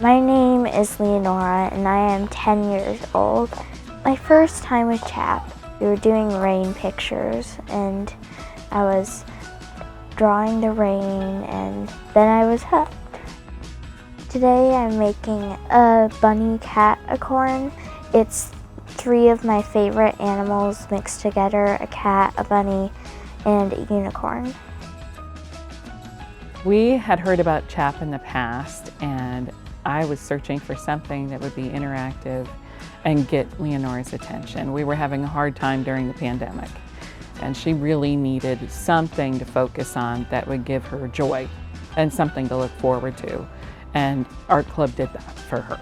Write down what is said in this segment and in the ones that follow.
My name is Leonora and I am 10 years old. My first time with CHAP, we were doing rain pictures and I was drawing the rain and then I was hooked. Today I'm making a bunny cat acorn. It's 3 of my favorite animals mixed together, a cat, a bunny, and a unicorn. We had heard about CHAP in the past, and I was searching for something that would be interactive and get Leonora's attention. We were having a hard time during the pandemic, and she really needed something to focus on that would give her joy and something to look forward to, and Art Club did that for her.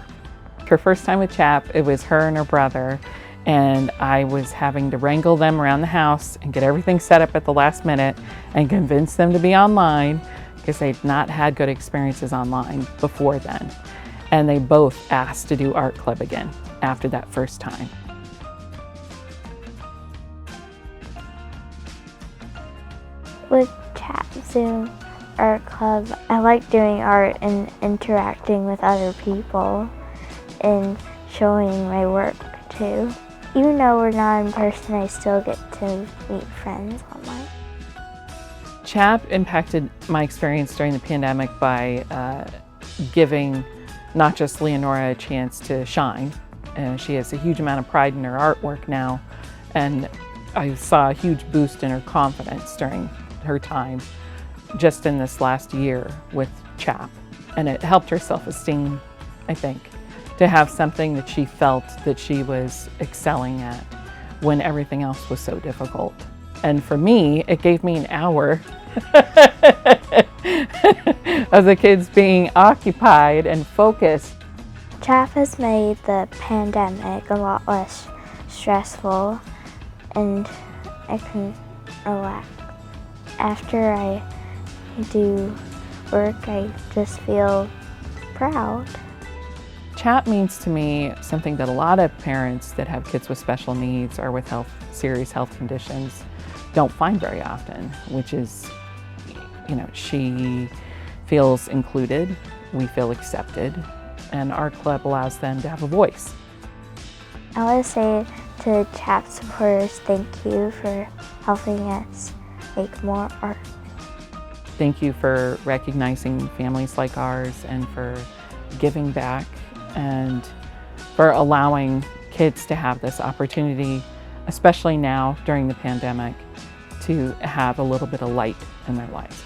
Her first time with CHAP, it was her and her brother, and I was having to wrangle them around the house and get everything set up at the last minute and convince them to be online because they'd not had good experiences online before then. And they both asked to do Art Club again after that first time. With CHAP, Zoom, Art Club, I like doing art and interacting with other people and showing my work too. Even though we're not in person, I still get to meet friends online. CHAP impacted my experience during the pandemic by giving not just Leonora a chance to shine. She has a huge amount of pride in her artwork now, and I saw a huge boost in her confidence during her time just in this last year with CHAP. And it helped her self-esteem, I think, to have something that she felt that she was excelling at when everything else was so difficult. And for me, it gave me an hour of the kids being occupied and focused. CHAP has made the pandemic a lot less stressful and I can relax. After I do work, I just feel proud. CHAP means to me something that a lot of parents that have kids with special needs or with serious health conditions don't find very often, which is, she feels included, we feel accepted, and Art Club allows them to have a voice. I want to say to CHAP supporters, thank you for helping us make more art. Thank you for recognizing families like ours and for giving back and for allowing kids to have this opportunity, especially now during the pandemic, to have a little bit of light in their lives.